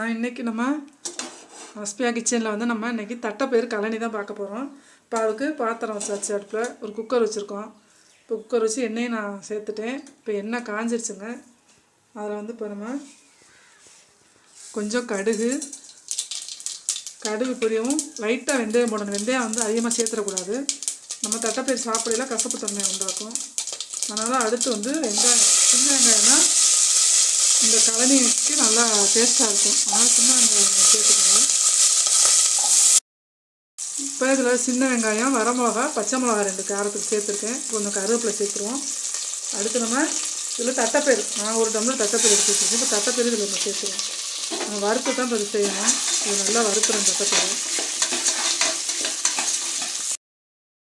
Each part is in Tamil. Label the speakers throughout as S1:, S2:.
S1: இன்றைக்கி நம்ம ஹஸ்பியா கிச்சனில் வந்து நம்ம இன்றைக்கி தட்டைப்பயிறு கழனி தான் பார்க்க போகிறோம். இப்போ அதுக்கு பாத்திரம் வச்சாச்சு, அடுப்பில் ஒரு குக்கர் வச்சுருக்கோம். இப்போ குக்கர் வச்சு எண்ணெயும் நான் சேர்த்துட்டேன். இப்போ எண்ணெய் காஞ்சிருச்சுங்க. அதில் வந்து இப்போ நம்ம கொஞ்சம் கடுகு பொரியவும் லைட்டாக வெந்தயம் போடணும். வெந்தயம் வந்து அதிகமாக சேர்த்துடக்கூடாது. நம்ம தட்டைப்பயிறு சாப்பிடலாம் கசப்பு தன்மை உண்டாக்கும். அதனால் அடுத்து வந்து சின்ன வெங்காயம்னா இந்த கழனிக்கு நல்லா டேஸ்ட்டாக இருக்கும். அதனால் சின்ன வெங்காயம் சேர்த்துக்கோங்க. இப்போ இதில் சின்ன வெங்காயம், வரமிளகா, பச்சை மிளகா 2 காரத்துக்கு சேர்த்துருக்கேன். கொஞ்சம் கருவேப்பிலை சேர்த்துருவோம். அடுத்து நம்ம இதில் தட்டைப்பயிறு, நான் ஒரு டம்ளர் தட்டைப்பயிறு எடுத்து வச்சுருக்கேன். இப்போ தட்டைப்பயிறு இதில் நம்ம சேர்த்துருவோம். நம்ம வறுத்து தான் இப்போ இது செய்யணும். இது நல்லா வறுக்கிறோம். தட்டைப்பயிறு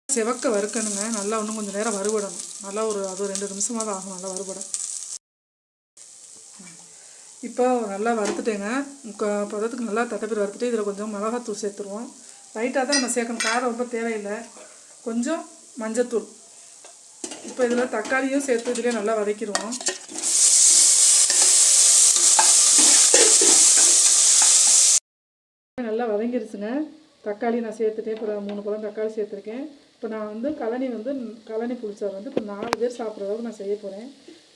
S1: செவக்க வறுக்கணுங்க. நல்லா இன்னும் கொஞ்சம் நேரம் வறுபடணும். நல்லா அது 2 நிமிஷமாக தான் ஆகும் நல்லா வறுபட. இப்போ நல்லா வறுத்துட்டேங்க. பதத்துக்கு நல்லா தட்டைப்பயிறு வறுத்துட்டு இதில் கொஞ்சம் மிளகாத்தூள் சேர்த்துருவோம். லைட்டாக தான் நம்ம சேர்க்கணும், காரம் ரொம்ப தேவையில்லை. கொஞ்சம் மஞ்சத்தூள். இப்போ இதில் தக்காளியும் சேர்த்து இதிலே நல்லா வதக்கிடுவோம். நல்லா வதங்கிடுச்சுங்க. தக்காளி நான் சேர்த்துட்டேன். இப்போ 3 பழம் தக்காளி சேர்த்துருக்கேன். இப்போ நான் வந்து கழனி புளிச்சாறு வந்து இப்போ 4 பேர் சாப்பிட்ற அளவுக்கு நான் செய்ய போகிறேன்.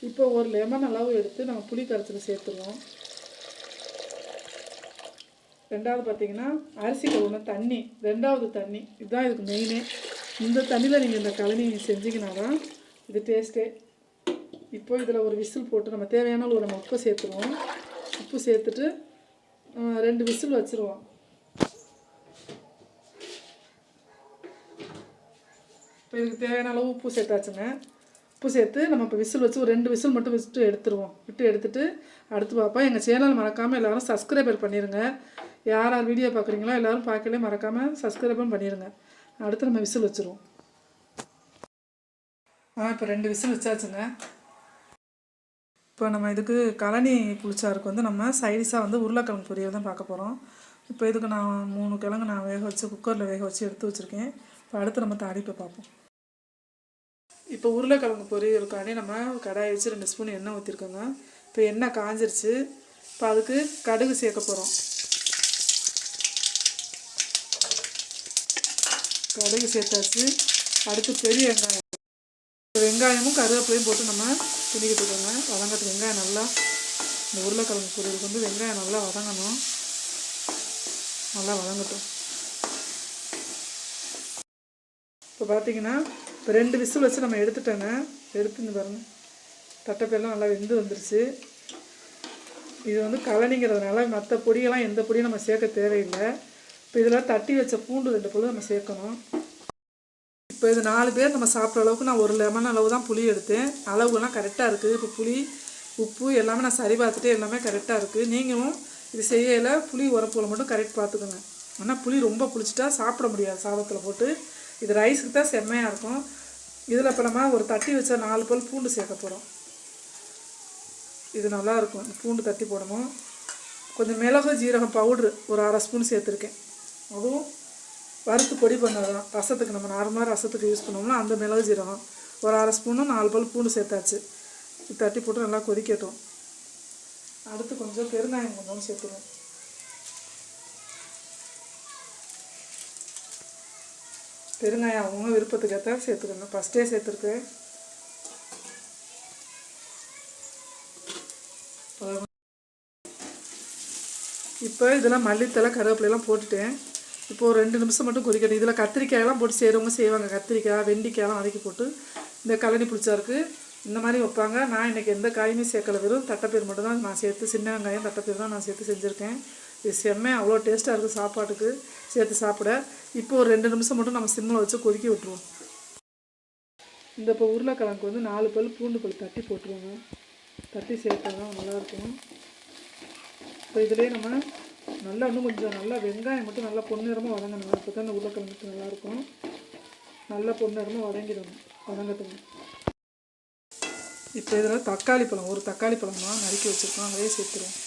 S1: இப்போ ஒரு லெமன் அளவு எடுத்து நம்ம புளி கரைச்சல் சேர்த்துருவோம். ரெண்டாவது பார்த்திங்கன்னா அரிசி கழுவுன தண்ணி, 2வது தண்ணி. இதுதான் இதுக்கு மெயினே. இந்த தண்ணியில் நீங்கள் இந்த கழனி செஞ்சிங்கன்னா தான் இது டேஸ்ட்டே. இப்போ இதில் ஒரு விசில் போட்டு நம்ம தேவையான அளவு நம்ம உப்பு சேர்த்துருவோம். உப்பு சேர்த்துட்டு 2 விசில் வச்சுருவோம். இப்போ இதுக்கு தேவையான அளவு உப்பு சேர்த்தாச்சுங்க. உப்பு சேர்த்து நம்ம இப்போ விசில் வச்சு ஒரு 2 விசில் மட்டும் எடுத்துட்டு அடுத்து பார்ப்போம். எங்கள் சேனல் மறக்காமல் எல்லோரும் சப்ஸ்கிரைபர் பண்ணிடுங்க. யார் வீடியோ பார்க்குறீங்களோ எல்லோரும் பார்க்கலே மறக்காமல் சப்ஸ்கிரைபும் பண்ணிடுங்க. அடுத்து நம்ம விசில் வச்சுருவோம். இப்போ 2 விசில் வச்சாச்சுங்க. இப்போ நம்ம இதுக்கு கழனி புளிச்சாருக்கு வந்து நம்ம சைடிஷாக வந்து உருளைக்கிழங்கு பொரியல் தான் பார்க்க போகிறோம். இப்போ இதுக்கு நான் 3 கிழங்கு நான் குக்கரில் வேக வச்சு எடுத்து வச்சுருக்கேன். இப்போ அடுத்து நம்ம தாளிப்பை பார்ப்போம். இப்போ உருளைக்கிழங்கு பொரியலுக்காண்டி நம்ம கடாயை வச்சு 2 ஸ்பூன் எண்ணெய் ஊற்றிருக்கோங்க. இப்போ எண்ணெய் காஞ்சிருச்சு. இப்போ அதுக்கு கடுகு சேர்க்க போகிறோம். கடுகு சேர்த்தாச்சு. அடுத்து பெரிய வெங்காயமும் கருவேப்பிலையும் போட்டு நம்ம துணிக்கிட்டு இருக்கோங்க. வதங்கட்டு வெங்காயம் நல்லா, இந்த உருளைக்கிழங்கு பொரியலுக்கு வந்து வெங்காயம் நல்லா வதங்கணும். நல்லா வதங்கட்டும். இப்போ பார்த்திங்கன்னா இப்போ 2 விசில் வச்சு நம்ம எடுத்துட்டோங்க. எடுத்துன்னு பாருங்கள், தட்டைப்பயிரெலாம் நல்லா வெந்து வந்துருச்சு. இது வந்து கழனிங்கிறதுனால மற்ற பொடியெல்லாம் எந்த பொடியும் நம்ம சேர்க்க தேவையில்லை. இப்போ இதில் தட்டி வச்ச பூண்டு 2 பழம் நம்ம சேர்க்கணும். இப்போ இது 4 பேர் நம்ம சாப்பிட்ற அளவுக்கு நான் ஒரு லெமன் அளவு தான் புளி எடுத்தேன். அளவுலாம் கரெக்டாக இருக்குது. இப்போ புளி, உப்பு எல்லாமே நான் சரி பார்த்துட்டு எல்லாமே கரெக்டாக இருக்குது. நீங்களும் இது செய்யலை புளி உரப்புல மட்டும் கரெக்ட் பார்த்துக்கோங்க. ஆனால் புளி ரொம்ப புளிச்சிட்டா சாப்பிட முடியாது சாதத்தில் போட்டு. இது ரைஸுக்கு தான் செம்மையாக இருக்கும். இதில் இப்போ நம்ம ஒரு தட்டி வச்சா 4 பல் பூண்டு சேர்க்க போகிறோம். இது நல்லாயிருக்கும். பூண்டு தட்டி போடணும். கொஞ்சம் மிளகு ஜீரகம் பவுட்ரு ஒரு 1/2 ஸ்பூன் சேர்த்துருக்கேன். அதுவும் வறுத்து பொடி பண்ணது தான். ரசத்துக்கு நம்ம நார்மலாக ரசத்துக்கு யூஸ் பண்ணுவோம்னா அந்த மிளகு ஜீரகம் ஒரு 1/2 ஸ்பூனும் 4 பல் பூண்டு சேர்த்தாச்சு. தட்டி போட்டு நல்லா கொதிக்கட்டும். அடுத்து கொஞ்சம் பெருங்காயம் கொஞ்சம் சேர்த்துருவோம். பெருங்காயம் அவங்க விருப்பத்துக்கு ஏற்ற சேர்த்துக்கணும். ஃபஸ்ட்டே சேர்த்துருக்கு. இப்போ இதெல்லாம் மல்லித்தலை கருவேப்பிலையெல்லாம் போட்டுட்டேன். இப்போ ஒரு 2 நிமிஷம் மட்டும் கொதிக்கட்டும். இதில் கத்திரிக்காயெல்லாம் போட்டு செய்வாங்க. கத்திரிக்காய், வெண்டிக்காயெல்லாம் வதக்கி போட்டு இந்த கழனி புளிச்சாருக்கு இந்த மாதிரி வைப்பாங்க. நான் இன்றைக்கி எந்த காயுமே சேர்க்கல, வெறும் தட்டைப்பயிறு மட்டும் தான் நான் சேர்த்து, சின்ன வெங்காயம் தட்டைப்பயிறு தான் நான் சேர்த்து செஞ்சுருக்கேன். இது செம்மையாக அவ்வளோ டேஸ்ட்டாக இருக்குது சாப்பாட்டுக்கு சேர்த்து சாப்பிட. இப்போ ஒரு 2 நிமிஷம் மட்டும் நம்ம சிம்மில் வச்சு கொதிக்க விட்டுருவோம். இந்த இப்போ உருளைக்கிழங்கு வந்து 4 பல் பூண்டு பல் தட்டி போட்டுருவோங்க. தட்டி சேர்த்தா தான் நல்லாயிருக்கும். இப்போ இதிலே நம்ம நல்லா இன்னும் கொஞ்சம் நல்லா வெங்காயம் மட்டும் நல்லா பொன்னிறமாக வதங்கணும். அப்போ தான் இந்த உருளைக்கிழங்கு நல்லாயிருக்கும். நல்லா பொன்னிறமாக வதங்கட்டும். இப்போ இதில் தக்காளி பழம், ஒரு தக்காளி பழமாக நறுக்கி வச்சுருக்கோம். அதையே சேர்த்துருவோம்.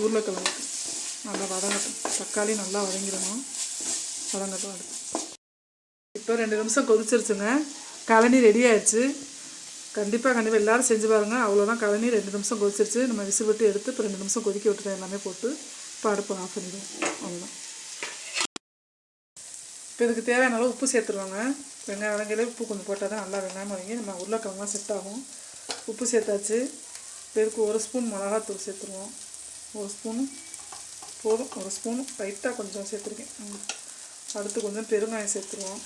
S1: உருளைக்கிழங்கு நல்லா வதங்கட்டும். தக்காளி நல்லா வதங்கிடணும். வதங்கட்டும். அடுத்து இப்போ 2 நிமிஷம் கொதிச்சிருச்சுங்க. கழனி ரெடி ஆயிடுச்சு. கண்டிப்பாக எல்லோரும் செஞ்சு பாருங்கள். அவ்வளோதான், கழனி 2 நிமிஷம் கொதிச்சிருச்சு. நம்ம விசில் விட்டு எடுத்து இப்போ 2 நிமிஷம் கொதிக்க விட்டுட்டேன் எல்லாமே போட்டு. இப்போ அடுப்பு ஆஃப் பண்ணிடுவோம். அவ்வளோதான். இப்போ இதுக்கு தேவையான அளவு உப்பு சேர்த்துருவாங்க. வெங்காயம் வதங்கிலே உப்பு கொஞ்சம் போட்டால் தான் நல்லா வெங்காயம் வதங்கி நம்ம உருளைக்கிழங்குலாம் செட் ஆகும். உப்பு சேர்த்தாச்சு. இப்போ இதுக்கு 1 ஸ்பூன் மிளகாத்தூள் சேர்த்துருவோம். 1 ஸ்பூனு போதும். 1 ஸ்பூனு லைட்டாக கொஞ்சம் சேர்த்துருக்கேன். அடுத்து கொஞ்சம் பெருங்காயம் சேர்த்துருவோம்.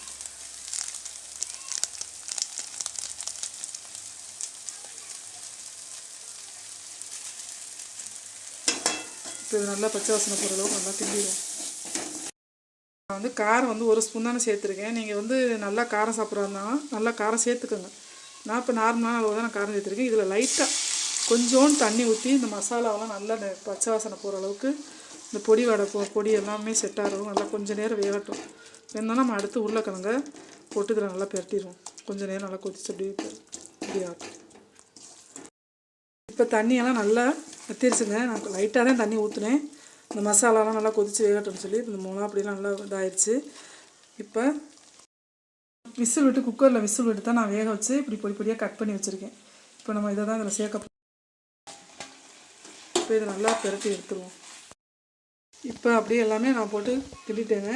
S1: இப்போ இது நல்லா பச்சை வாசனை போகிற அளவுக்கு நல்லா கிண்டிடுவோம். நான் வந்து காரம் 1 ஸ்பூன் தானே சேர்த்துருக்கேன். நீங்கள் நல்லா காரம் சாப்பிட்றதா நல்லா காரம் சேர்த்துக்கோங்க. நான் இப்போ நார்மலான அளவு தான் நான் காரம் சேர்த்துருக்கேன். இதில் லைட்டாக கொஞ்சோண்டு தண்ணி ஊற்றி இந்த மசாலாவெல்லாம் நல்லா பச்சை வாசனை போகிற அளவுக்கு இந்த பொடி எல்லாமே செட் ஆகிறதும் நல்லா கொஞ்சம் நேரம் வேகட்டும். வேணும்னா நம்ம அடுத்து உருளைக்கிழங்க போட்டு இதில் நல்லா பெரட்டிடுவோம். கொஞ்சம் நேரம் நல்லா கொதிச்சு இப்படி ஆகும். இப்போ தண்ணியெல்லாம் நல்லா வற்றிருச்சுங்க. நான் லைட்டாக தான் தண்ணி ஊற்றுனேன். இந்த மசாலாலாம் நல்லா கொதித்து வேகட்டும்னு சொல்லி இந்த மிளகா அப்படிலாம் நல்லா இதாகிடுச்சு. இப்போ விசில் விட்டு குக்கரில் விசில் விட்டு தான் நான் வேக வச்சு இப்படி பொடியாக கட் பண்ணி வச்சுருக்கேன். இப்போ நம்ம இதை தான் இதில் சேர்க்க. இப்போ இதை நல்லா பெரட்டி எடுத்துருவோம். இப்போ அப்படியே எல்லாமே நான் போட்டு கிண்டிட்டேங்க.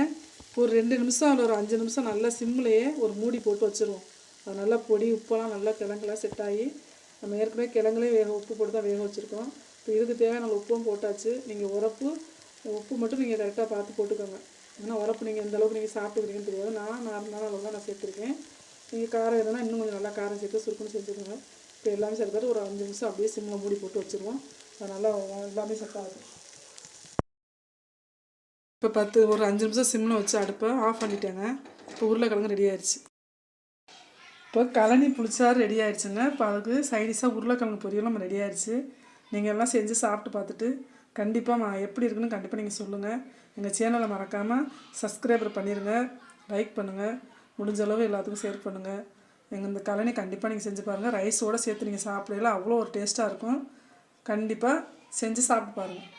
S1: ஒரு 2 நிமிஷம் இல்லை ஒரு 5 நிமிஷம் நல்லா சிம்லேயே ஒரு மூடி போட்டு வச்சுருவோம். அது நல்லா பொடி உப்பெல்லாம் நல்லா கிழங்குலாம் செட் ஆகி நம்ம ஏற்கனவே கிழங்குலேயே உப்பு போட்டு தான் வேக வச்சுருக்கோம். இப்போ இதுக்கு தேவையான உப்பும் போட்டாச்சு. நீங்கள் உப்பு மட்டும் நீங்கள் கரெக்டாக பார்த்து போட்டுக்கோங்க. ஏன்னா உரப்பு நீங்கள் எந்த அளவுக்கு நீங்கள் சாப்பிட்டுக்கிறீங்கன்னு தெரியாது. நான் நார்மலான அளவு தான் நான் சேர்த்துருக்கேன். நீங்கள் காரம் எதுனா இன்னும் கொஞ்சம் நல்லா காரம் சேர்த்து சுருக்குன்னு செஞ்சுக்கோங்க. இப்போ எல்லாமே சேர்த்து ஒரு 5 நிமிஷம் அப்படியே சிம்மில் மூடி போட்டு வச்சுருவோம். அது நல்லா எல்லாமே செட் ஆகும். இப்போ ஒரு 5 நிமிஷம் சிம்மில் வச்சு அடுப்பை ஆஃப் பண்ணிட்டேங்க. இப்போ உருளைக்கிழங்கு ரெடி ஆயிடுச்சு. இப்போ கழனி புளிச்சாறு ரெடி ஆயிடுச்சுங்க. இப்போ அதுக்கு சைடிஷாக உருளைக்கிழங்கு பொரியலும் நம்ம ரெடி ஆயிடுச்சு. நீங்கள் எல்லாம் செஞ்சு சாப்பிட்டு பார்த்துட்டு கண்டிப்பாக எப்படி இருக்குன்னு கண்டிப்பாக நீங்கள் சொல்லுங்கள். எங்கள் சேனலை மறக்காமல் சப்ஸ்கிரைபர் பண்ணிடுங்க, லைக் பண்ணுங்கள், முடிஞ்ச அளவு எல்லாத்துக்கும் ஷேர் பண்ணுங்கள். இந்த கழனி கண்டிப்பாக நீங்கள் செஞ்சு பாருங்கள். ரைஸோடு சேர்த்து நீங்கள் சாப்பிடல அவ்வளோ ஒரு டேஸ்ட்டாக இருக்கும். கண்டிப்பாக செஞ்சு சாப்பிட்டு பாருங்கள்.